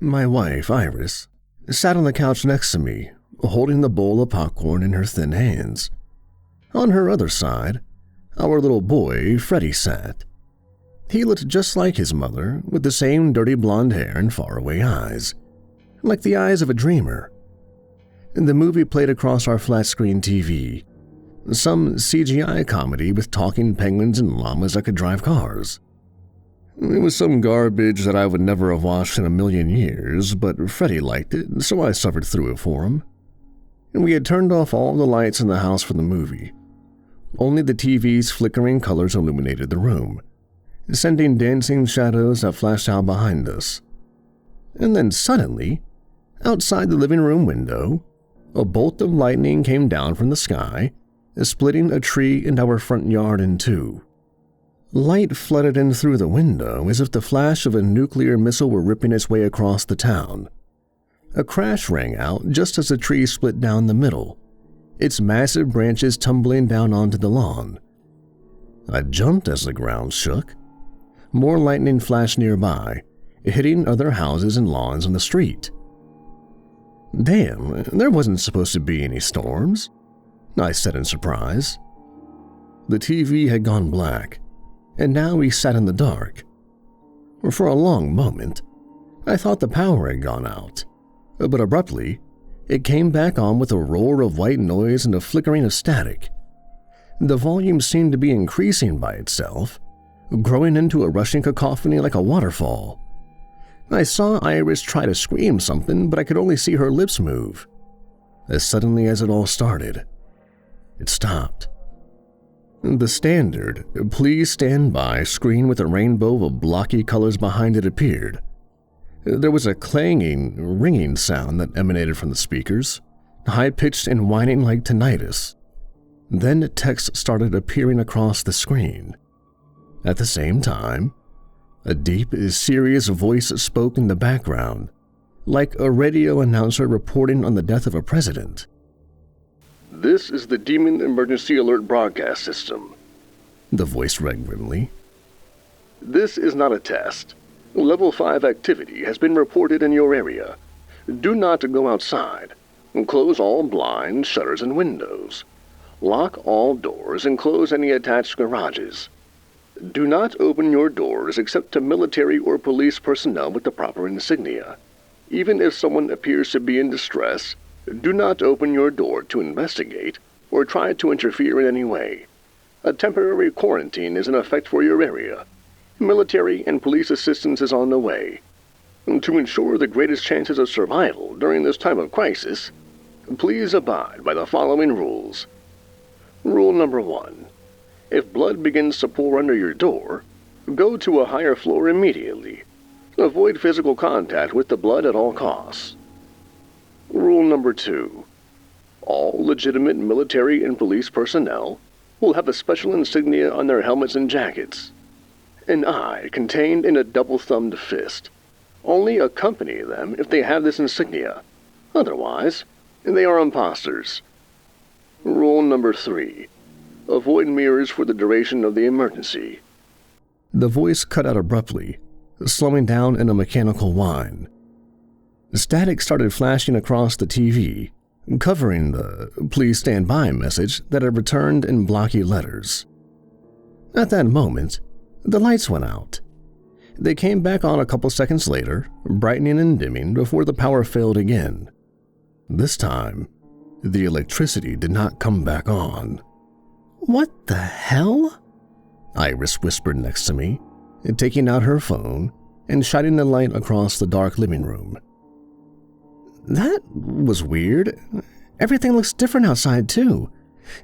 My wife, Iris, sat on the couch next to me, holding the bowl of popcorn in her thin hands. On her other side, our little boy, Freddie, sat. He looked just like his mother, with the same dirty blonde hair and faraway eyes, like the eyes of a dreamer. The movie played across our flat-screen TV, some CGI comedy with talking penguins and llamas that could drive cars. It was some garbage that I would never have watched in a million years, but Freddie liked it, so I suffered through it for him. And we had turned off all the lights in the house for the movie. Only the TV's flickering colors illuminated the room, sending dancing shadows that flashed out behind us. And then suddenly, outside the living room window, a bolt of lightning came down from the sky, splitting a tree in our front yard in two. Light flooded in through the window as if the flash of a nuclear missile were ripping its way across the town. A crash rang out just as the tree split down the middle, its massive branches tumbling down onto the lawn. I jumped as the ground shook. More lightning flashed nearby, hitting other houses and lawns on the street. Damn, there wasn't supposed to be any storms, I said in surprise. The TV had gone black, and now we sat in the dark. For a long moment, I thought the power had gone out, but abruptly, it came back on with a roar of white noise and a flickering of static. The volume seemed to be increasing by itself, growing into a rushing cacophony like a waterfall. I saw Iris try to scream something, but I could only see her lips move. As suddenly as it all started, it stopped. The standard "Please stand by" screen with a rainbow of blocky colors behind it appeared. There was a clanging, ringing sound that emanated from the speakers, high-pitched and whining like tinnitus. Then text started appearing across the screen. At the same time, a deep, serious voice spoke in the background, like a radio announcer reporting on the death of a president. "This is the Demon Emergency Alert Broadcast System," the voice read grimly. "This is not a test. Level 5 activity has been reported in your area. Do not go outside. Close all blinds, shutters, and windows. Lock all doors and close any attached garages. Do not open your doors except to military or police personnel with the proper insignia. Even if someone appears to be in distress, do not open your door to investigate or try to interfere in any way. A temporary quarantine is in effect for your area. Military and police assistance is on the way. To ensure the greatest chances of survival during this time of crisis, please abide by the following rules. Rule number 1. If blood begins to pour under your door, go to a higher floor immediately. Avoid physical contact with the blood at all costs. Rule number 2. All legitimate military and police personnel will have a special insignia on their helmets and jackets. An eye contained in a double-thumbed fist. Only accompany them if they have this insignia. Otherwise, they are imposters. Rule number 3. Avoid mirrors for the duration of the emergency. The voice cut out abruptly, slowing down in a mechanical whine. Static started flashing across the TV, covering the "Please stand by" message that had returned in blocky letters. At that moment, the lights went out. They came back on a couple seconds later, brightening and dimming before the power failed again. This time, the electricity did not come back on. "What the hell?" Iris whispered next to me, taking out her phone and shining the light across the dark living room. "That was weird. Everything looks different outside, too.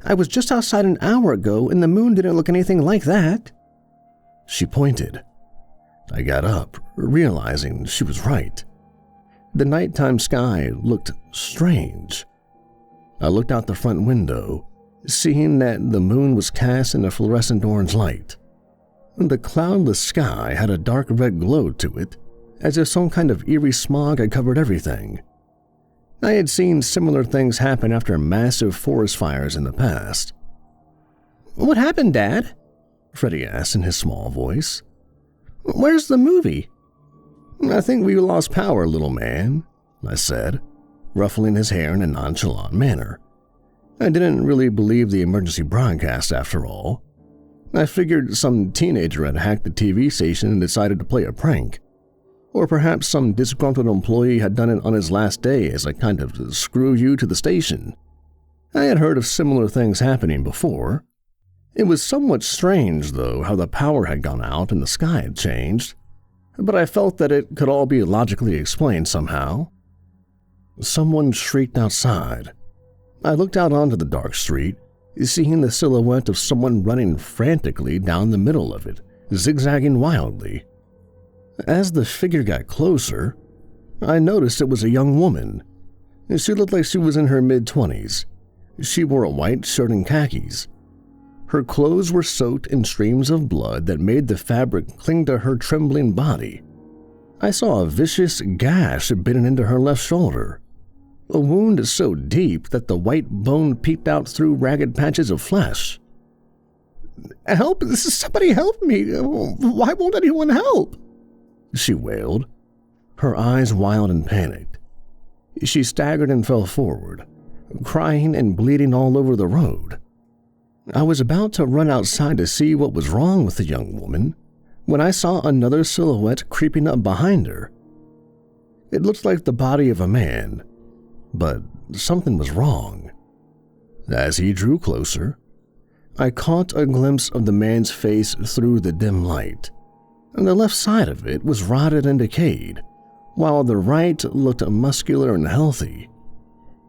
I was just outside an hour ago and the moon didn't look anything like that." She pointed. I got up, realizing she was right. The nighttime sky looked strange. I looked out the front window, seeing that the moon was cast in a fluorescent orange light. The cloudless sky had a dark red glow to it, as if some kind of eerie smog had covered everything. I had seen similar things happen after massive forest fires in the past. "What happened, Dad?" Freddie asked in his small voice. "Where's the movie?" "I think we lost power, little man," I said, ruffling his hair in a nonchalant manner. I didn't really believe the emergency broadcast after all. I figured some teenager had hacked the TV station and decided to play a prank. Or perhaps some disgruntled employee had done it on his last day as a kind of screw you to the station. I had heard of similar things happening before. It was somewhat strange, though, how the power had gone out and the sky had changed, but I felt that it could all be logically explained somehow. Someone shrieked outside. I looked out onto the dark street, seeing the silhouette of someone running frantically down the middle of it, zigzagging wildly. As the figure got closer, I noticed it was a young woman. She looked like she was in her mid-20s. She wore a white shirt and khakis. Her clothes were soaked in streams of blood that made the fabric cling to her trembling body. I saw a vicious gash bitten into her left shoulder, a wound so deep that the white bone peeked out through ragged patches of flesh. "Help! Somebody help me! Why won't anyone help?" she wailed, her eyes wild and panicked. She staggered and fell forward, crying and bleeding all over the road. I was about to run outside to see what was wrong with the young woman when I saw another silhouette creeping up behind her. It looked like the body of a man, but something was wrong. As he drew closer, I caught a glimpse of the man's face through the dim light. The left side of it was rotted and decayed, while the right looked muscular and healthy.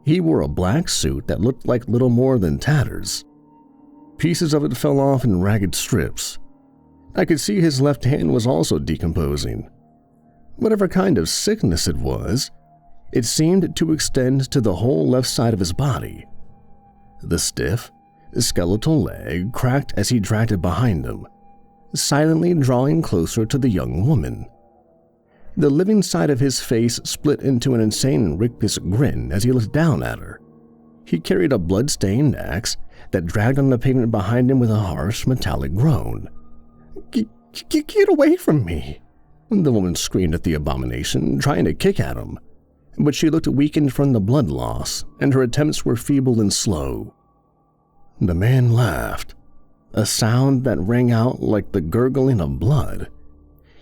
He wore a black suit that looked like little more than tatters. Pieces of it fell off in ragged strips. I could see his left hand was also decomposing. Whatever kind of sickness it was, it seemed to extend to the whole left side of his body. The stiff, skeletal leg cracked as he dragged it behind him, silently drawing closer to the young woman. The living side of his face split into an insane rictus grin as he looked down at her. He carried a blood-stained axe that dragged on the pavement behind him with a harsh, metallic groan. Get away from me!" the woman screamed at the abomination, trying to kick at him. But she looked weakened from the blood loss, and her attempts were feeble and slow. The man laughed, a sound that rang out like the gurgling of blood.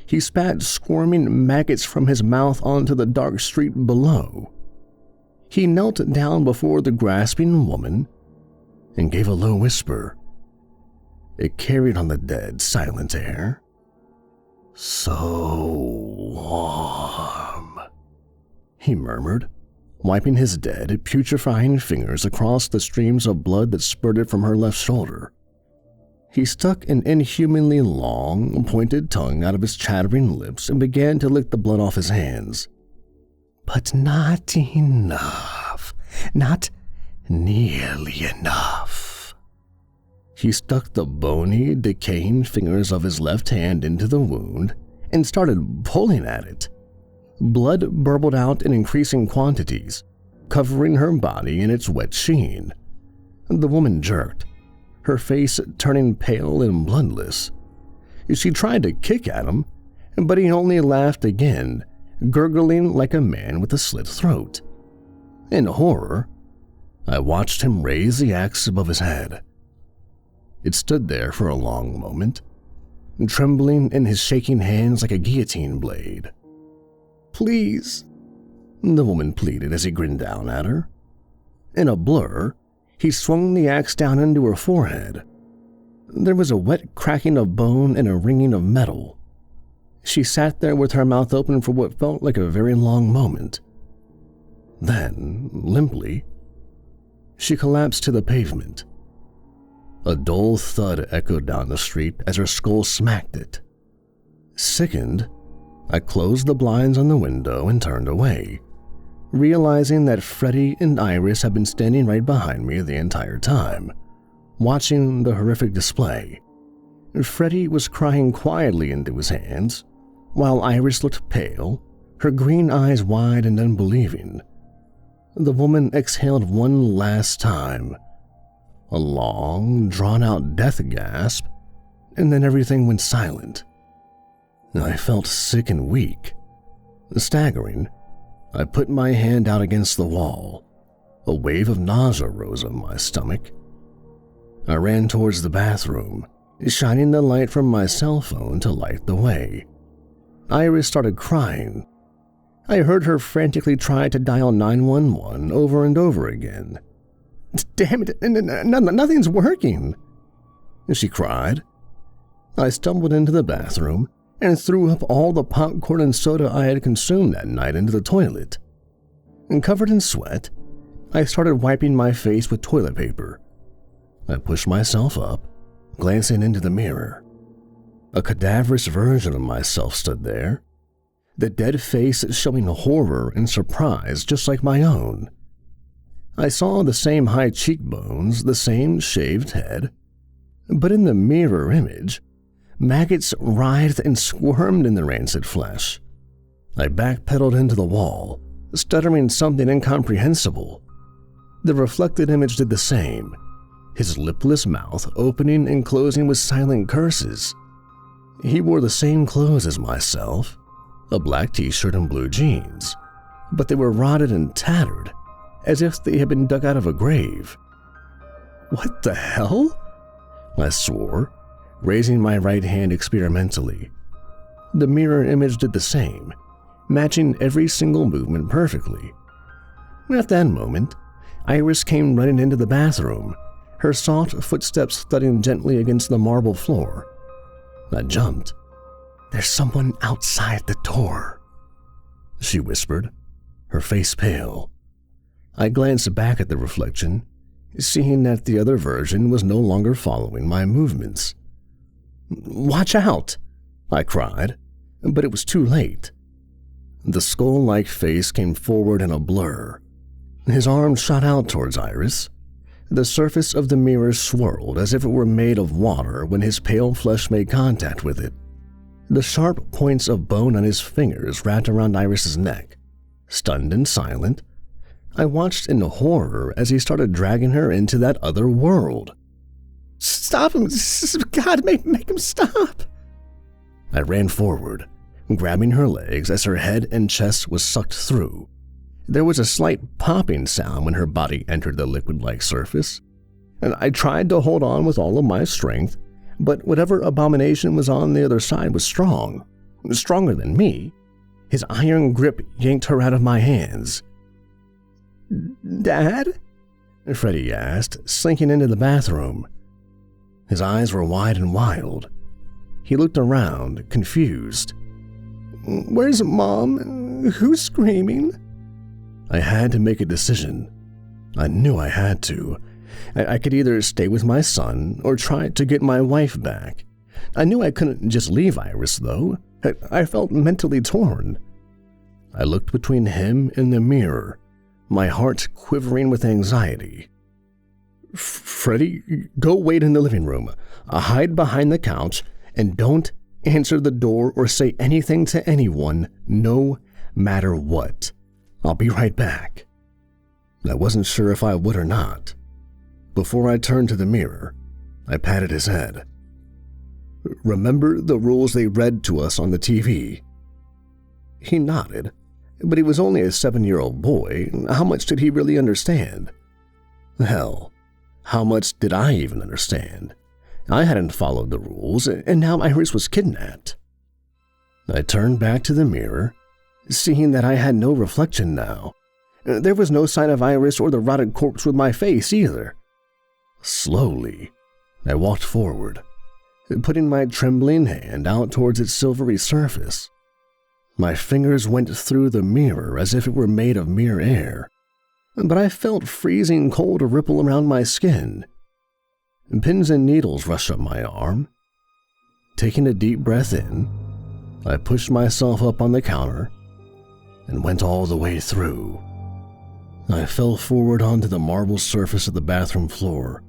He spat squirming maggots from his mouth onto the dark street below. He knelt down before the grasping woman and gave a low whisper. It carried on the dead, silent air. "So warm," he murmured, wiping his dead, putrefying fingers across the streams of blood that spurted from her left shoulder. He stuck an inhumanly long, pointed tongue out of his chattering lips and began to lick the blood off his hands. "But not enough. Not nearly enough." He stuck the bony, decaying fingers of his left hand into the wound and started pulling at it. Blood burbled out in increasing quantities, covering her body in its wet sheen. The woman jerked, her face turning pale and bloodless. She tried to kick at him, but he only laughed again, gurgling like a man with a slit throat. In horror, I watched him raise the axe above his head. It stood there for a long moment, trembling in his shaking hands like a guillotine blade. "Please," the woman pleaded as he grinned down at her. In a blur, he swung the axe down into her forehead. There was a wet cracking of bone and a ringing of metal. She sat there with her mouth open for what felt like a very long moment. Then, limply, she collapsed to the pavement. A dull thud echoed down the street as her skull smacked it. Sickened, I closed the blinds on the window and turned away, realizing that Freddie and Iris had been standing right behind me the entire time, watching the horrific display. Freddie was crying quietly into his hands, while Iris looked pale, her green eyes wide and unbelieving. The woman exhaled one last time, a long, drawn-out death gasp, and then everything went silent. I felt sick and weak, Staggering, I put my hand out against the wall. A wave of nausea rose up my stomach. I ran towards the bathroom, shining the light from my cell phone to light the way. Iris started crying. I heard her frantically try to dial 911 over and over again. "Damn it, nothing's working," she cried. I stumbled into the bathroom and threw up all the popcorn and soda I had consumed that night into the toilet. And covered in sweat, I started wiping my face with toilet paper. I pushed myself up, glancing into the mirror. A cadaverous version of myself stood there, the dead face showing horror and surprise just like my own. I saw the same high cheekbones, the same shaved head, but in the mirror image, maggots writhed and squirmed in the rancid flesh. I backpedaled into the wall, stuttering something incomprehensible. The reflected image did the same, his lipless mouth opening and closing with silent curses. He wore the same clothes as myself, a black t-shirt and blue jeans, but they were rotted and tattered, as if they had been dug out of a grave. "What the hell?" I swore, raising my right hand experimentally. The mirror image did the same, matching every single movement perfectly. At that moment, Iris came running into the bathroom, her soft footsteps thudding gently against the marble floor. I jumped. "There's someone outside the door," she whispered, her face pale. I glanced back at the reflection, seeing that the other version was no longer following my movements. "Watch out!" I cried, but it was too late. The skull-like face came forward in a blur. His arm shot out towards Iris. The surface of the mirror swirled as if it were made of water when his pale flesh made contact with it. The sharp points of bone on his fingers wrapped around Iris's neck. Stunned and silent, I watched in horror as he started dragging her into that other world. "Stop him! God, make him stop!" I ran forward, grabbing her legs as her head and chest was sucked through. There was a slight popping sound when her body entered the liquid-like surface, and I tried to hold on with all of my strength, but whatever abomination was on the other side was strong, stronger than me. His iron grip yanked her out of my hands. "Dad?" Freddie asked, slinking into the bathroom. His eyes were wide and wild. He looked around, confused. "Where's Mom? Who's screaming?" I had to make a decision. I knew I had to. I could either stay with my son or try to get my wife back. I knew I couldn't just leave Iris, though. I felt mentally torn. I looked between him and the mirror, my heart quivering with anxiety. "Freddie, go wait in the living room. Hide behind the couch and don't answer the door or say anything to anyone, no matter what. I'll be right back." I wasn't sure if I would or not. Before I turned to the mirror, I patted his head. "Remember the rules they read to us on the TV?" He nodded, but he was only a 7-year-old boy. How much did he really understand? Hell, how much did I even understand? I hadn't followed the rules, and now Iris was kidnapped. I turned back to the mirror, seeing that I had no reflection now. There was no sign of Iris or the rotted corpse with my face either. Slowly, I walked forward, putting my trembling hand out towards its silvery surface. My fingers went through the mirror as if it were made of mere air, but I felt freezing cold ripple around my skin. Pins and needles rushed up my arm. Taking a deep breath in, I pushed myself up on the counter and went all the way through. I fell forward onto the marble surface of the bathroom floor,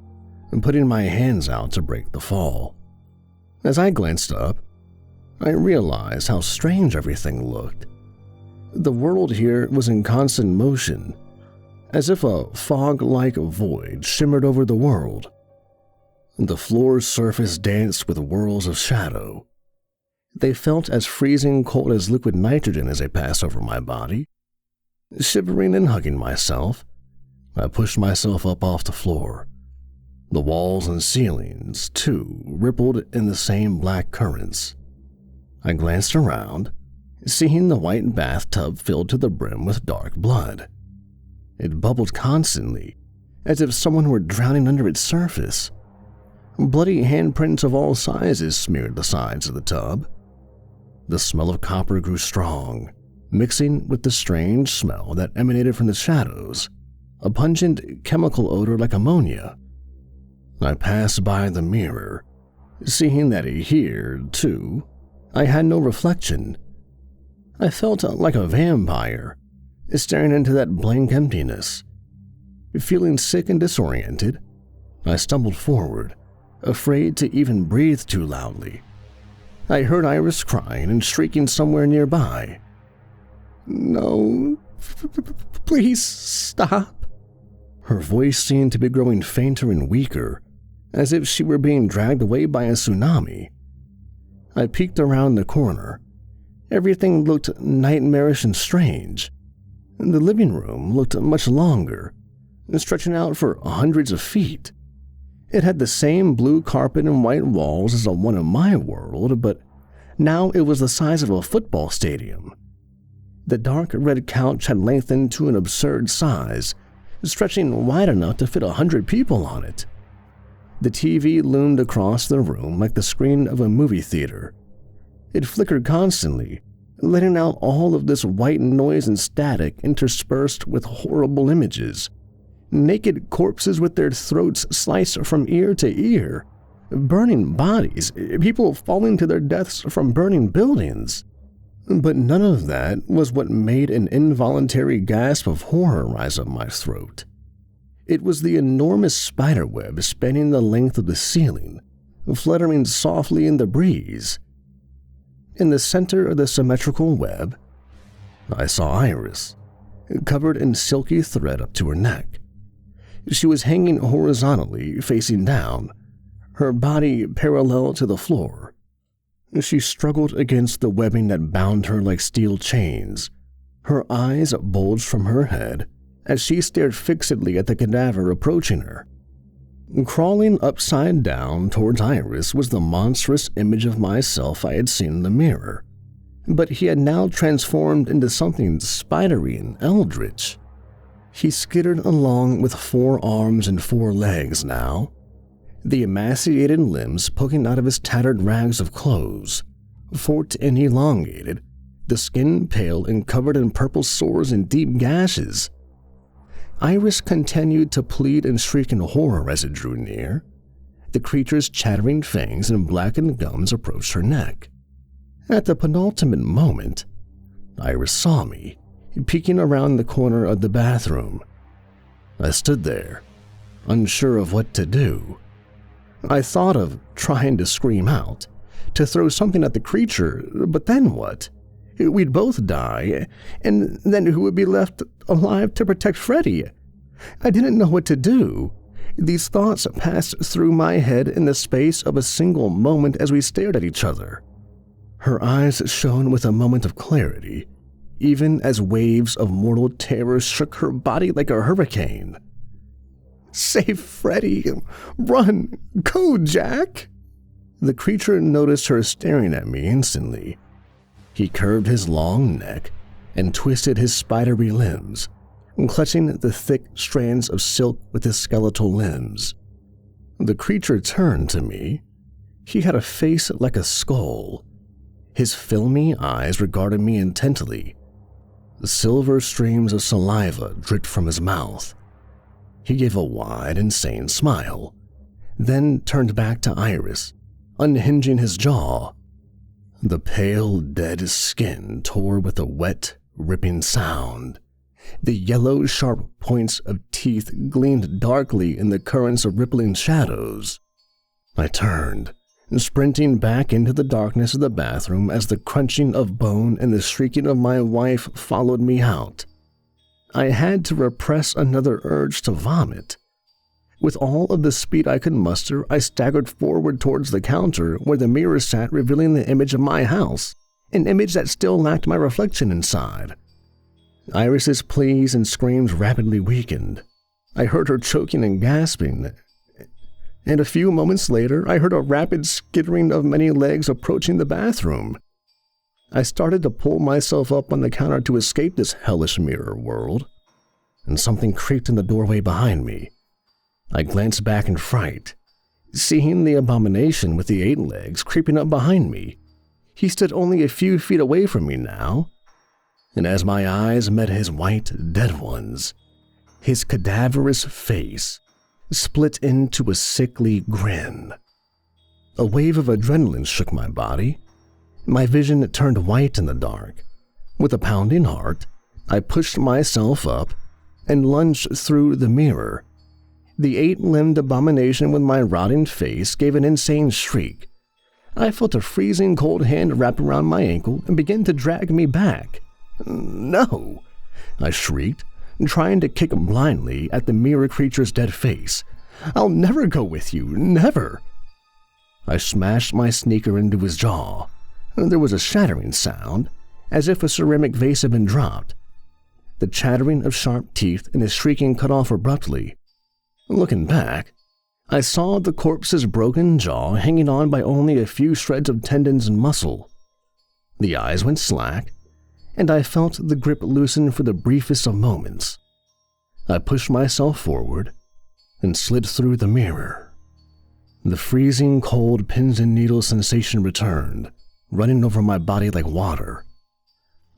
putting my hands out to break the fall. As I glanced up, I realized how strange everything looked. The world here was in constant motion, as if a fog-like void shimmered over the world. The floor's surface danced with whirls of shadow. They felt as freezing cold as liquid nitrogen as they passed over my body. Shivering and hugging myself, I pushed myself up off the floor. The walls and ceilings, too, rippled in the same black currents. I glanced around, seeing the white bathtub filled to the brim with dark blood. It bubbled constantly, as if someone were drowning under its surface. Bloody handprints of all sizes smeared the sides of the tub. The smell of copper grew strong, mixing with the strange smell that emanated from the shadows, a pungent chemical odor like ammonia. I passed by the mirror, seeing that here, too, I had no reflection. I felt like a vampire, staring into that blank emptiness. Feeling sick and disoriented, I stumbled forward, afraid to even breathe too loudly. I heard Iris crying and shrieking somewhere nearby. "No, please stop." Her voice seemed to be growing fainter and weaker, as if she were being dragged away by a tsunami. I peeked around the corner. Everything looked nightmarish and strange. The living room looked much longer, stretching out for hundreds of feet. It had the same blue carpet and white walls as the one in my world, but now it was the size of a football stadium. The dark red couch had lengthened to an absurd size, stretching wide enough to fit 100 people on it. The TV loomed across the room like the screen of a movie theater. It flickered constantly, letting out all of this white noise and static interspersed with horrible images. Naked corpses with their throats sliced from ear to ear, burning bodies, people falling to their deaths from burning buildings. But none of that was what made an involuntary gasp of horror rise up my throat. It was the enormous spiderweb spanning the length of the ceiling, fluttering softly in the breeze. In the center of the symmetrical web, I saw Iris, covered in silky thread up to her neck. She was hanging horizontally, facing down, her body parallel to the floor. She struggled against the webbing that bound her like steel chains. Her eyes bulged from her head as she stared fixedly at the cadaver approaching her. Crawling upside down towards Iris was the monstrous image of myself I had seen in the mirror, but he had now transformed into something spidery and eldritch. He skittered along with 4 arms and 4 legs now, the emaciated limbs poking out of his tattered rags of clothes, forked and elongated, the skin pale and covered in purple sores and deep gashes. Iris continued to plead and shriek in horror as it drew near. The creature's chattering fangs and blackened gums approached her neck. At the penultimate moment, Iris saw me, peeking around the corner of the bathroom. I stood there, unsure of what to do. I thought of trying to scream out, to throw something at the creature, but then what? We'd both die, and then who would be left alive to protect Freddy? I didn't know what to do. These thoughts passed through my head in the space of a single moment as we stared at each other. Her eyes shone with a moment of clarity, even as waves of mortal terror shook her body like a hurricane. "Save Freddy! Run! Go, Jack!" The creature noticed her staring at me instantly. He curved his long neck and twisted his spidery limbs, clutching the thick strands of silk with his skeletal limbs. The creature turned to me. He had a face like a skull. His filmy eyes regarded me intently. Silver streams of saliva dripped from his mouth. He gave a wide, insane smile, then turned back to Iris, unhinging his jaw. The pale, dead skin tore with a wet, ripping sound. The yellow, sharp points of teeth gleamed darkly in the currents of rippling shadows. I turned, sprinting back into the darkness of the bathroom as the crunching of bone and the shrieking of my wife followed me out. I had to repress another urge to vomit. With all of the speed I could muster, I staggered forward towards the counter where the mirror sat, revealing the image of my house, an image that still lacked my reflection inside. Iris's pleas and screams rapidly weakened. I heard her choking and gasping, and a few moments later, I heard a rapid skittering of many legs approaching the bathroom. I started to pull myself up on the counter to escape this hellish mirror world, and something creaked in the doorway behind me. I glanced back in fright, seeing the abomination with the 8 legs creeping up behind me. He stood only a few feet away from me now, and as my eyes met his white, dead ones, his cadaverous face split into a sickly grin. A wave of adrenaline shook my body. My vision turned white in the dark. With a pounding heart, I pushed myself up and lunged through the mirror. The 8-limbed abomination with my rotting face gave an insane shriek. I felt a freezing cold hand wrap around my ankle and begin to drag me back. "No!" I shrieked, trying to kick blindly at the mirror creature's dead face. "I'll never go with you, never!" I smashed my sneaker into his jaw. There was a shattering sound, as if a ceramic vase had been dropped. The chattering of sharp teeth and his shrieking cut off abruptly. Looking back, I saw the corpse's broken jaw hanging on by only a few shreds of tendons and muscle. The eyes went slack, and I felt the grip loosen for the briefest of moments. I pushed myself forward and slid through the mirror. The freezing cold pins and needles sensation returned, running over my body like water.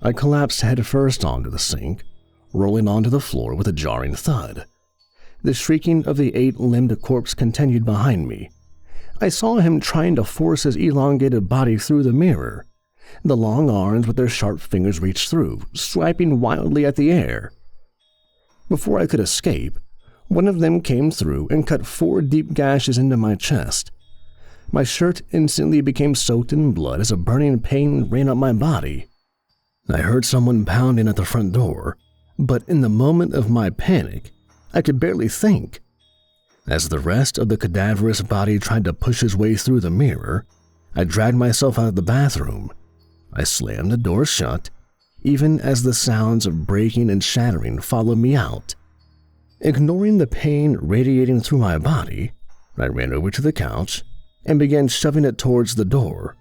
I collapsed headfirst onto the sink, rolling onto the floor with a jarring thud. The shrieking of the 8-limbed corpse continued behind me. I saw him trying to force his elongated body through the mirror. The long arms with their sharp fingers reached through, swiping wildly at the air. Before I could escape, one of them came through and cut 4 deep gashes into my chest. My shirt instantly became soaked in blood as a burning pain ran up my body. I heard someone pounding at the front door, but in the moment of my panic, I could barely think. As the rest of the cadaverous body tried to push his way through the mirror, I dragged myself out of the bathroom. I slammed the door shut, even as the sounds of breaking and shattering followed me out. Ignoring the pain radiating through my body, I ran over to the couch and began shoving it towards the door.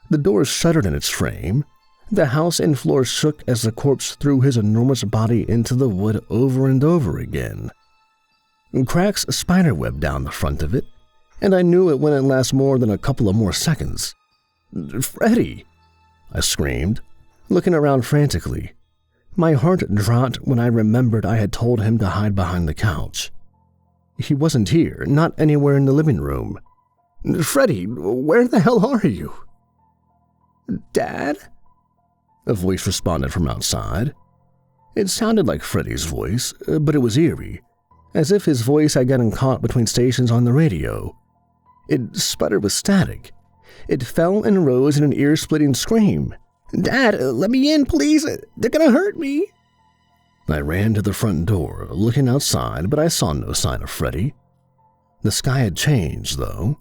The door shuddered in its frame. The house and floor shook as the corpse threw his enormous body into the wood over and over again. Cracks spiderwebbed down the front of it, and I knew it wouldn't last more than a couple of more seconds. "Freddy!" I screamed, looking around frantically. My heart dropped when I remembered I had told him to hide behind the couch. He wasn't here, not anywhere in the living room. "Freddy, where the hell are you?" "Dad?" A voice responded from outside. It sounded like Freddy's voice, but it was eerie, as if his voice had gotten caught between stations on the radio. It sputtered with static. It fell and rose in an ear-splitting scream. "Dad, let me in, please. They're gonna hurt me." I ran to the front door, looking outside, but I saw no sign of Freddy. The sky had changed, though.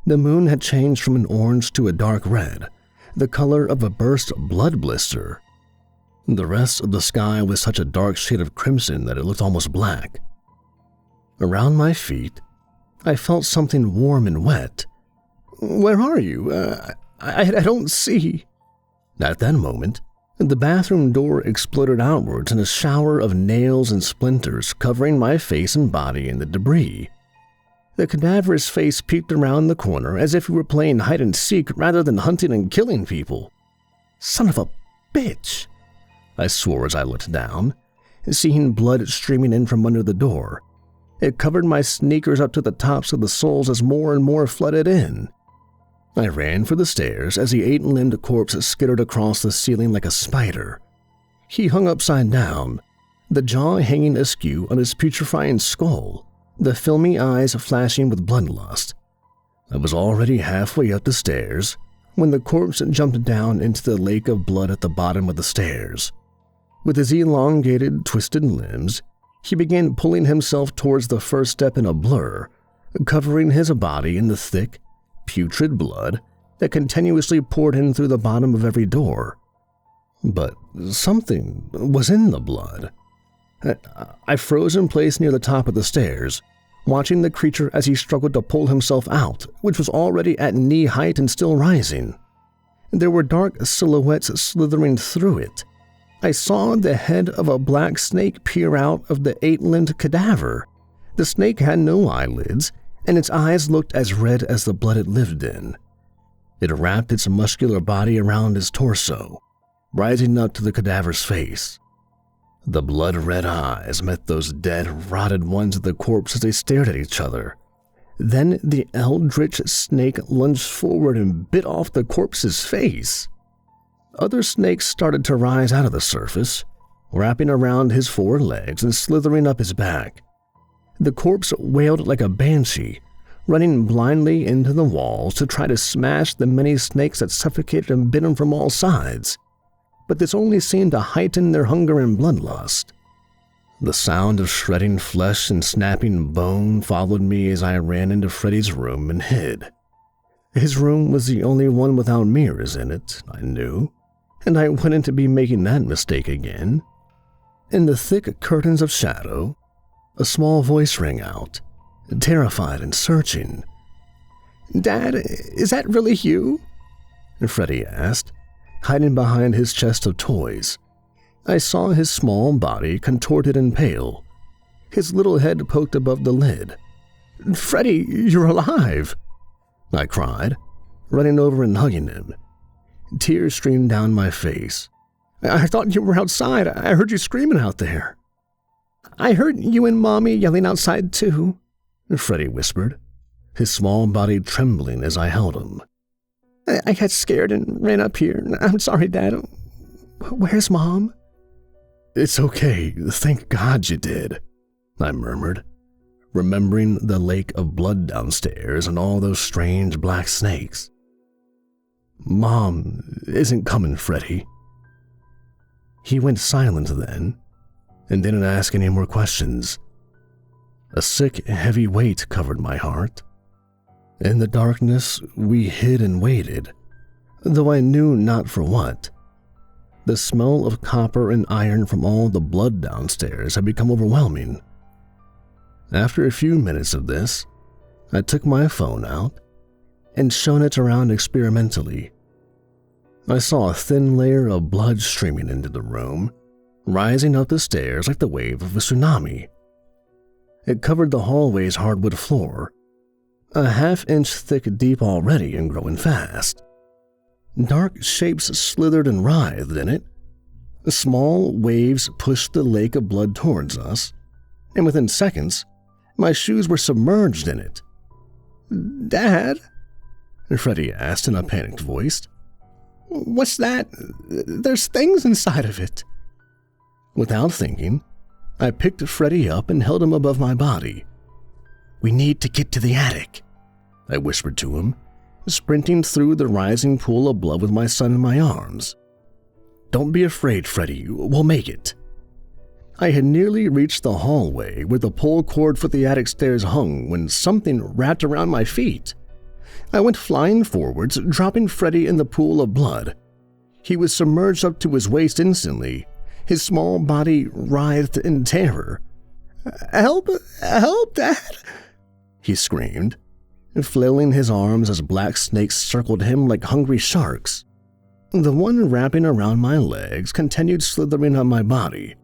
The moon had changed from an orange to a dark red, the color of a burst blood blister. The rest of the sky was such a dark shade of crimson that it looked almost black. Around my feet, I felt something warm and wet. "Where are you? I don't see." At that moment, the bathroom door exploded outwards in a shower of nails and splinters covering my face and body in the debris. The cadaverous face peeked around the corner as if we were playing hide-and-seek rather than hunting and killing people. "Son of a bitch!" I swore as I looked down, seeing blood streaming in from under the door. It covered my sneakers up to the tops of the soles as more and more flooded in. I ran for the stairs as the 8-limbed corpse skittered across the ceiling like a spider. He hung upside down, the jaw hanging askew on his putrefying skull, the filmy eyes flashing with bloodlust. I was already halfway up the stairs when the corpse jumped down into the lake of blood at the bottom of the stairs. With his elongated, twisted limbs, He began pulling himself towards the first step in a blur, covering his body in the thick, putrid blood that continuously poured in through the bottom of every door. But something was in the blood. I froze in place near the top of the stairs, watching the creature as he struggled to pull himself out, which was already at knee height and still rising. There were dark silhouettes slithering through it. I saw the head of a black snake peer out of the 8-limbed cadaver. The snake had no eyelids, and its eyes looked as red as the blood it lived in. It wrapped its muscular body around his torso, rising up to the cadaver's face. The blood-red eyes met those dead, rotted ones of the corpse as they stared at each other. Then the eldritch snake lunged forward and bit off the corpse's face. Other snakes started to rise out of the surface, wrapping around his 4 legs and slithering up his back. The corpse wailed like a banshee, running blindly into the walls to try to smash the many snakes that suffocated and bit him from all sides. But this only seemed to heighten their hunger and bloodlust. The sound of shredding flesh and snapping bone followed me as I ran into Freddy's room and hid. His room was the only one without mirrors in it, I knew, and I wouldn't be making that mistake again. In the thick curtains of shadow, a small voice rang out, terrified and searching. "Dad, is that really you?" Freddy asked, hiding behind his chest of toys. I saw his small body contorted and pale, his little head poked above the lid. "Freddy, you're alive!" I cried, running over and hugging him. Tears streamed down my face. "I thought you were outside. I heard you screaming out there." "I heard you and Mommy yelling outside too," Freddy whispered, his small body trembling as I held him. I got scared and ran up here. I'm sorry, Dad. Where's Mom?" "It's okay. Thank God you did," I murmured, remembering the lake of blood downstairs and all those strange black snakes. "Mom isn't coming, Freddy." He went silent then, and didn't ask any more questions. A sick, heavy weight covered my heart. In the darkness, we hid and waited, though I knew not for what. The smell of copper and iron from all the blood downstairs had become overwhelming. After a few minutes of this, I took my phone out and shone it around experimentally. I saw a thin layer of blood streaming into the room, rising up the stairs like the wave of a tsunami. It covered the hallway's hardwood floor, a half-inch thick deep already and growing fast. Dark shapes slithered and writhed in it. Small waves pushed the lake of blood towards us, and within seconds, my shoes were submerged in it. "Dad?" Freddy asked in a panicked voice. "What's that? There's things inside of it." Without thinking, I picked Freddy up and held him above my body. "We need to get to the attic," I whispered to him, sprinting through the rising pool of blood with my son in my arms. "Don't be afraid, Freddy. We'll make it." I had nearly reached the hallway where the pull cord for the attic stairs hung when something wrapped around my feet. I went flying forwards, dropping Freddy in the pool of blood. He was submerged up to his waist instantly. His small body writhed in terror. "Help! Help, Dad!" he screamed, flailing his arms as black snakes circled him like hungry sharks. The one wrapping around my legs continued slithering up my body.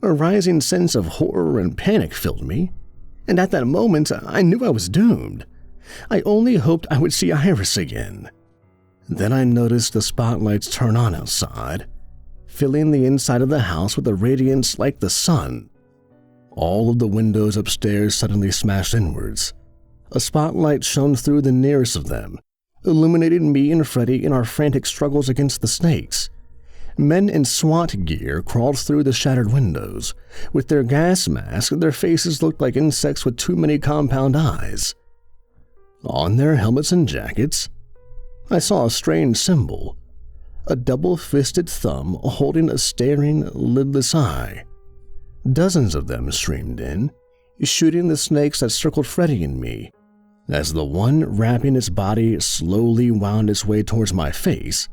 A rising sense of horror and panic filled me, and at that moment I knew I was doomed. I only hoped I would see Iris again. Then I noticed the spotlights turn on outside, filling the inside of the house with a radiance like the sun. All of the windows upstairs suddenly smashed inwards. A spotlight shone through the nearest of them, illuminating me and Freddy in our frantic struggles against the snakes. Men in SWAT gear crawled through the shattered windows. With their gas masks, their faces looked like insects with too many compound eyes. On their helmets and jackets, I saw a strange symbol, a double-fisted thumb holding a staring, lidless eye. Dozens of them streamed in, shooting the snakes that circled Freddy and me. As the one wrapping its body slowly wound its way towards my face,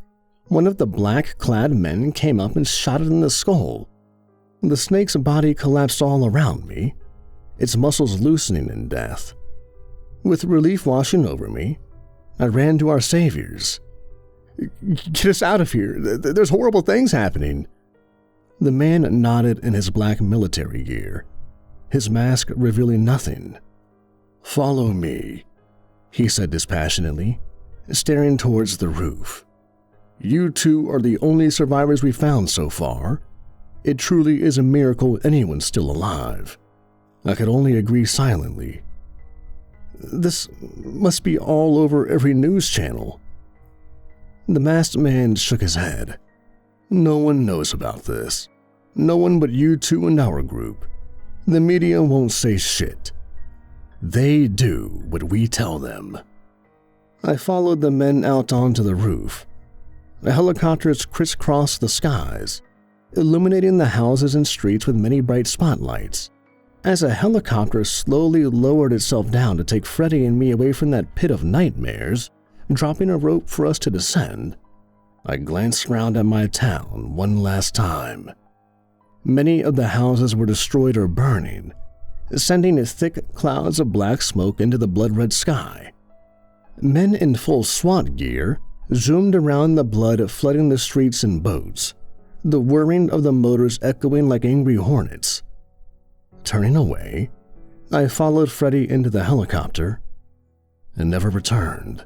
one of the black-clad men came up and shot it in the skull. The snake's body collapsed all around me, its muscles loosening in death. With relief washing over me, I ran to our saviors. "Get us out of here. There's horrible things happening." The man nodded in his black military gear, his mask revealing nothing. "Follow me," he said dispassionately, staring towards the roof. "You two are the only survivors we found so far. It truly is a miracle anyone's still alive." I could only agree silently. "This must be all over every news channel." The masked man shook his head. "No one knows about this. No one but you two and our group. The media won't say shit. They do what we tell them." I followed the men out onto the roof. The helicopters crisscrossed the skies, illuminating the houses and streets with many bright spotlights. As a helicopter slowly lowered itself down to take Freddy and me away from that pit of nightmares, dropping a rope for us to descend, I glanced around at my town one last time. Many of the houses were destroyed or burning, sending thick clouds of black smoke into the blood-red sky. Men in full SWAT gear zoomed around, the blood flooding the streets and boats, the whirring of the motors echoing like angry hornets. Turning away, I followed Freddy into the helicopter and never returned.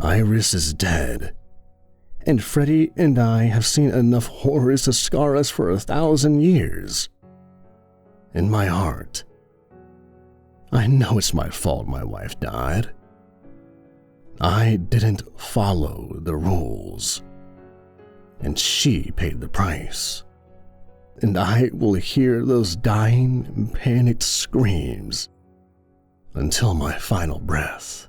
Iris is dead, and Freddy and I have seen enough horrors to scar us for 1,000 years. In my heart, I know it's my fault my wife died. I didn't follow the rules, and she paid the price. And I will hear those dying, panicked screams until my final breath.